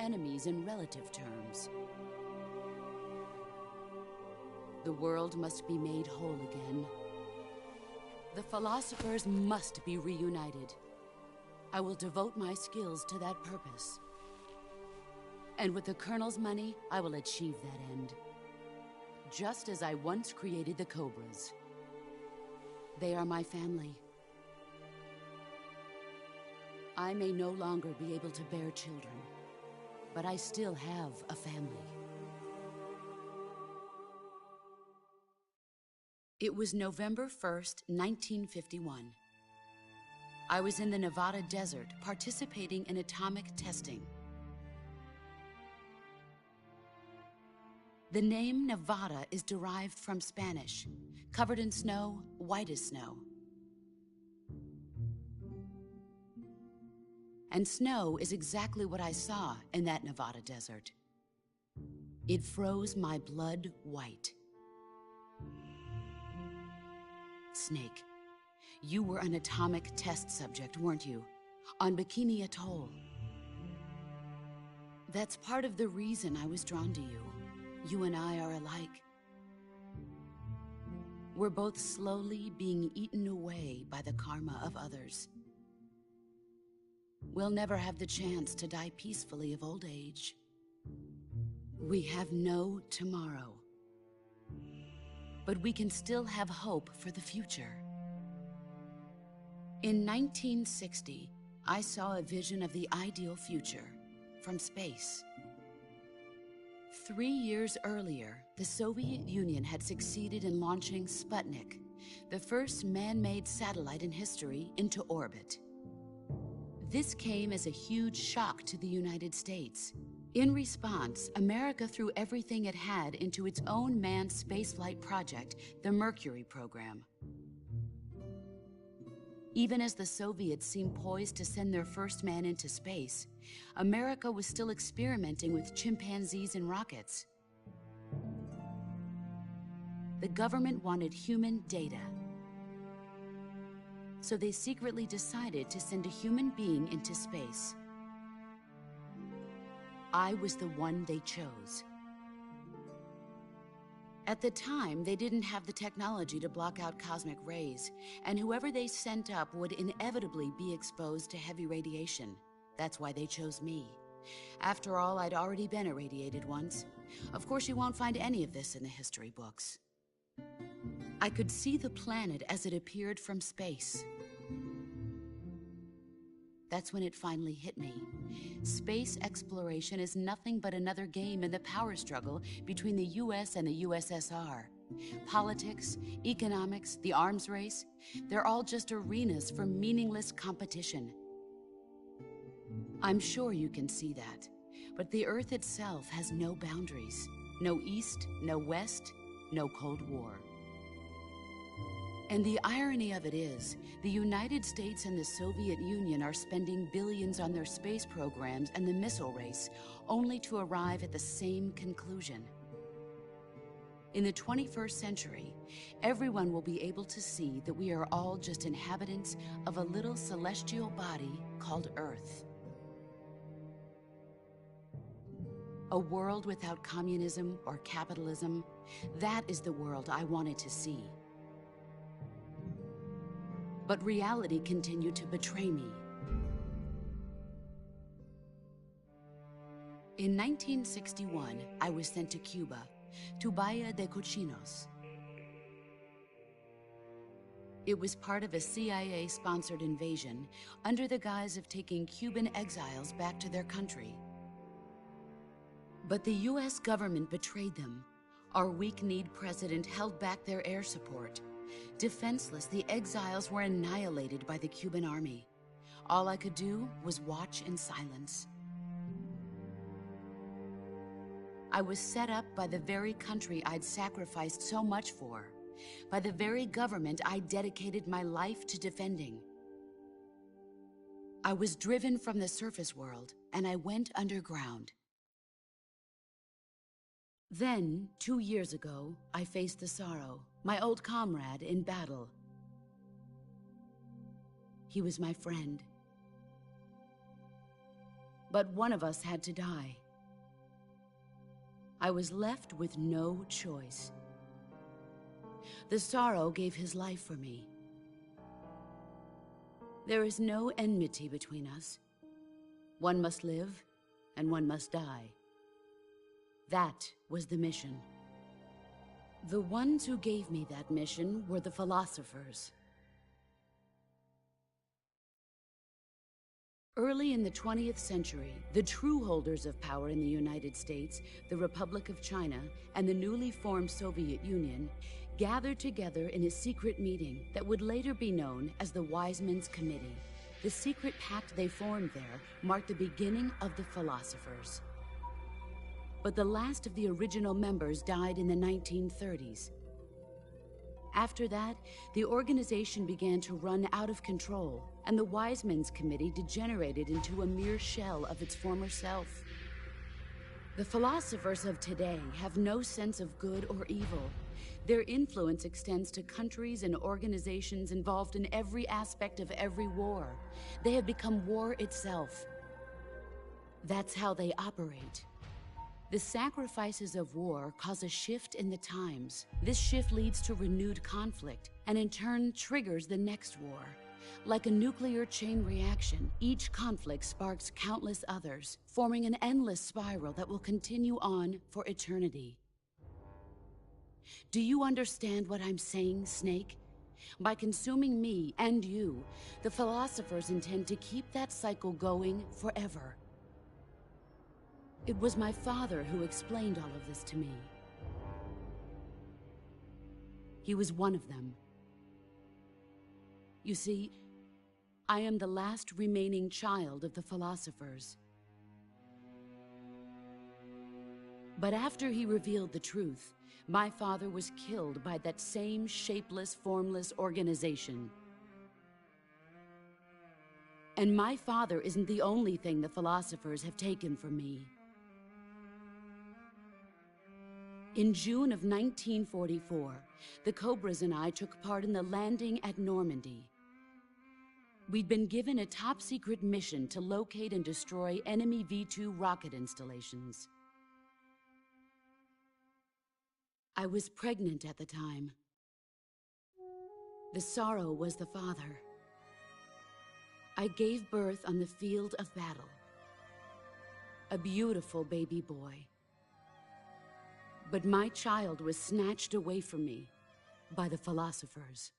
enemies in relative terms. The world must be made whole again. The philosophers must be reunited. I will devote my skills to that purpose. And with the Colonel's money, I will achieve that end. Just as I once created the Cobras. They are my family. I may no longer be able to bear children, but I still have a family. It was November 1st, 1951. I was in the Nevada desert participating in atomic testing. The name Nevada is derived from Spanish, covered in snow, white as snow. And snow is exactly what I saw in that Nevada desert. It froze my blood white. Snake, you were an atomic test subject, weren't you? On Bikini Atoll. That's part of the reason I was drawn to you. You and I are alike. We're both slowly being eaten away by the karma of others. We'll never have the chance to die peacefully of old age. We have no tomorrow. But we can still have hope for the future. In 1960, I saw a vision of the ideal future from space. 3 years earlier, the Soviet Union had succeeded in launching Sputnik, the first man-made satellite in history, into orbit. This came as a huge shock to the United States. In response, America threw everything it had into its own manned spaceflight project, the Mercury program. Even as the Soviets seemed poised to send their first man into space, America was still experimenting with chimpanzees and rockets. The government wanted human data. So they secretly decided to send a human being into space. I was the one they chose. At the time, they didn't have the technology to block out cosmic rays, and whoever they sent up would inevitably be exposed to heavy radiation. That's why they chose me. After all, I'd already been irradiated once. Of course, you won't find any of this in the history books. I could see the planet as it appeared from space. That's when it finally hit me. Space exploration is nothing but another game in the power struggle between the US and the USSR. Politics, economics, the arms race, they're all just arenas for meaningless competition. I'm sure you can see that, but the Earth itself has no boundaries. No East, no West, no Cold War. And the irony of it is, the United States and the Soviet Union are spending billions on their space programs and the missile race, only to arrive at the same conclusion. In the 21st century, everyone will be able to see that we are all just inhabitants of a little celestial body called Earth. A world without communism or capitalism, that is the world I wanted to see. But reality continued to betray me. In 1961, I was sent to Cuba, to Bahia de Cochinos. It was part of a CIA-sponsored invasion under the guise of taking Cuban exiles back to their country. But the US government betrayed them. Our weak-kneed president held back their air support. Defenseless, the exiles were annihilated by the Cuban army. All I could do was watch in silence. I was set up by the very country I'd sacrificed so much for, by the very government I dedicated my life to defending. I was driven from the surface world, and I went underground. Then, 2 years ago, I faced the Sorrow, my old comrade in battle. He was my friend. But one of us had to die. I was left with no choice. The Sorrow gave his life for me. There is no enmity between us. One must live, and one must die. That was the mission. The ones who gave me that mission were the philosophers. Early in the 20th century, the true holders of power in the United States, the Republic of China, and the newly formed Soviet Union gathered together in a secret meeting that would later be known as the Wiseman's Committee. The secret pact they formed there marked the beginning of the philosophers. But the last of the original members died in the 1930s. After that, the organization began to run out of control, and the Wiseman's Committee degenerated into a mere shell of its former self. The philosophers of today have no sense of good or evil. Their influence extends to countries and organizations involved in every aspect of every war. They have become war itself. That's how they operate. The sacrifices of war cause a shift in the times. This shift leads to renewed conflict, and in turn triggers the next war. Like a nuclear chain reaction, each conflict sparks countless others, forming an endless spiral that will continue on for eternity. Do you understand what I'm saying, Snake? By consuming me and you, the philosophers intend to keep that cycle going forever. It was my father who explained all of this to me. He was one of them. You see, I am the last remaining child of the philosophers. But after he revealed the truth, my father was killed by that same shapeless, formless organization. And my father isn't the only thing the philosophers have taken from me. In June of 1944, the Cobras and I took part in the landing at Normandy. We'd been given a top-secret mission to locate and destroy enemy V-2 rocket installations. I was pregnant at the time. The Sorrow was the father. I gave birth on the field of battle. A beautiful baby boy. But my child was snatched away from me by the philosophers.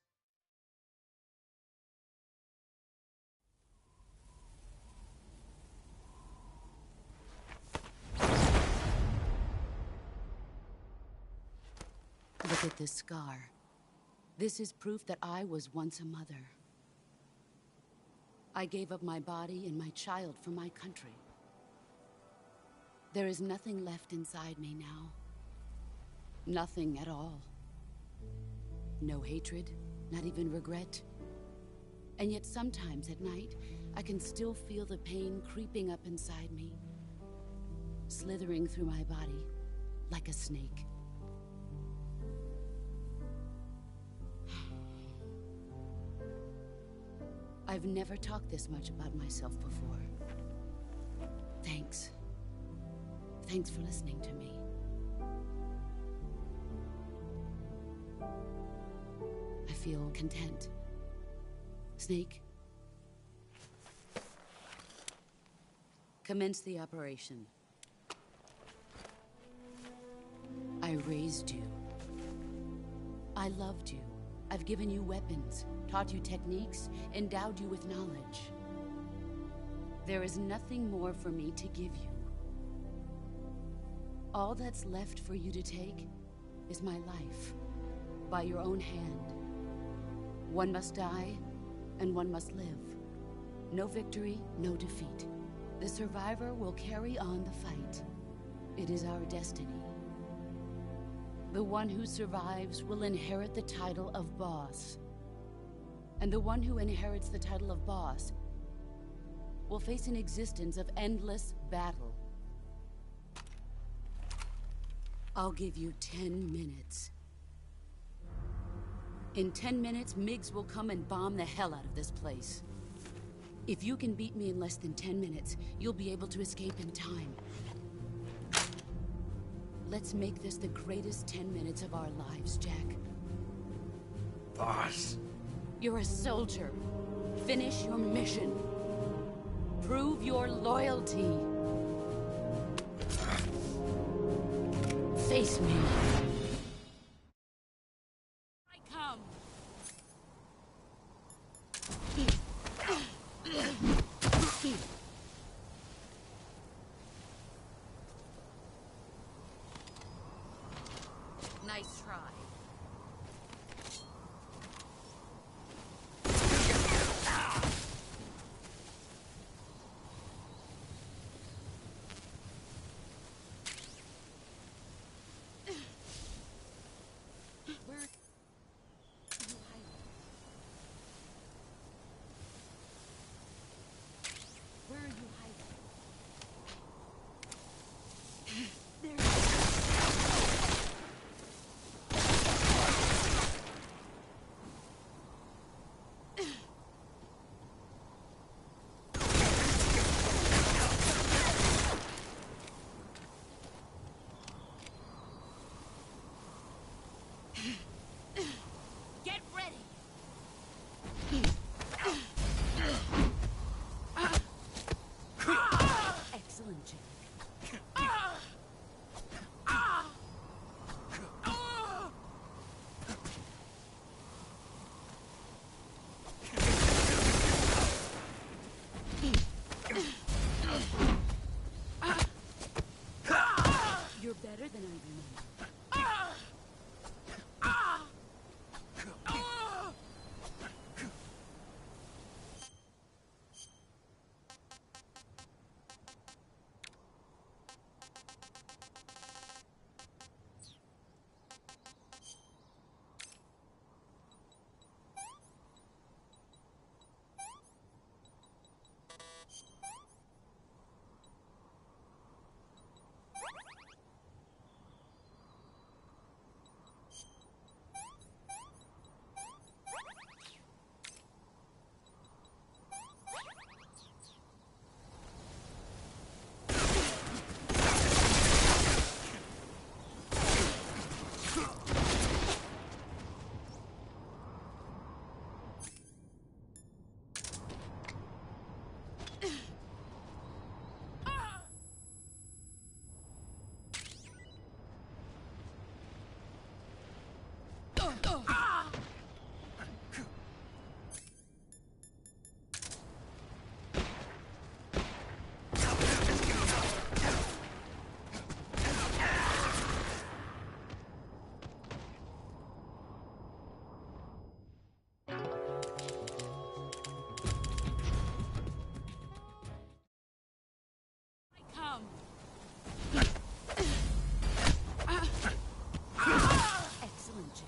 Look at this scar. This is proof that I was once a mother. I gave up my body and my child for my country. There is nothing left inside me now. Nothing at all. No hatred, not even regret. And yet sometimes at night, I can still feel the pain creeping up inside me, slithering through my body like a snake. I've never talked this much about myself before. Thanks. Thanks for listening to me. I feel content. Snake? Commence the operation. I raised you. I loved you. I've given you weapons, taught you techniques, endowed you with knowledge. There is nothing more for me to give you. All that's left for you to take is my life, by your own hand. One must die, and one must live. No victory, no defeat. The survivor will carry on the fight. It is our destiny. The one who survives will inherit the title of boss. And the one who inherits the title of boss will face an existence of endless battle. I'll give you 10 minutes. In 10 minutes, MiGs will come and bomb the hell out of this place. If you can beat me in less than 10 minutes, you'll be able to escape in time. Let's make this the greatest 10 minutes of our lives, Jack. Boss. You're a soldier. Finish your mission. Prove your loyalty. Face me. I come. Nice try. Where are you hiding? There. Get ready. Excellent, Jack. You're better than I remember. Come. Excellent, Jack.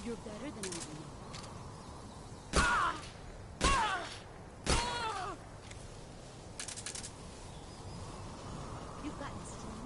You're better than I remember. You've gotten strong.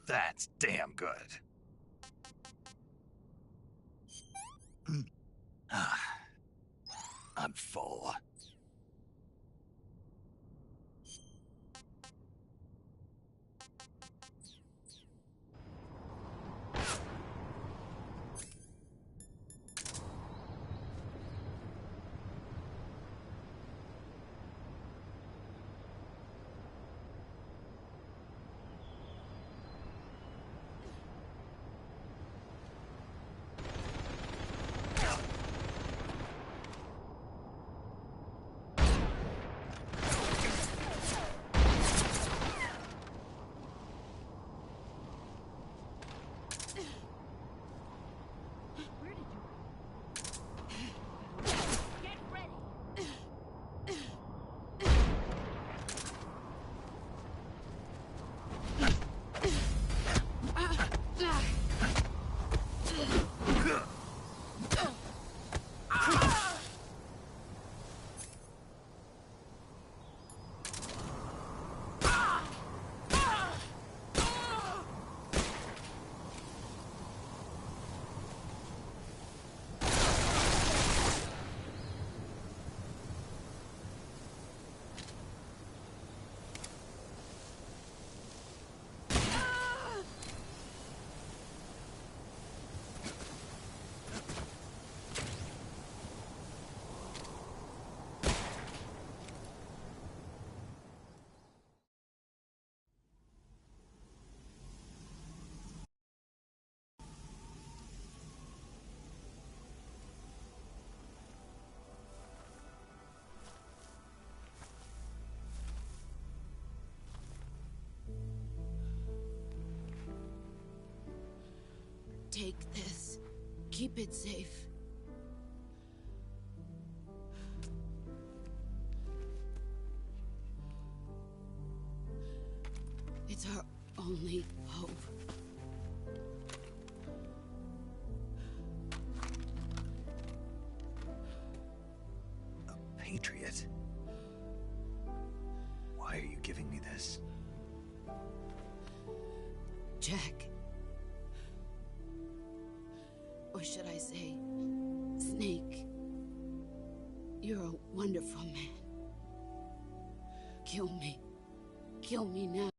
That's damn good. I'm full. Take this. Keep it safe. It's our only hope. A patriot? Why are you giving me this? Jack. Or should I say, Snake. You're a wonderful man. Kill me. Kill me now.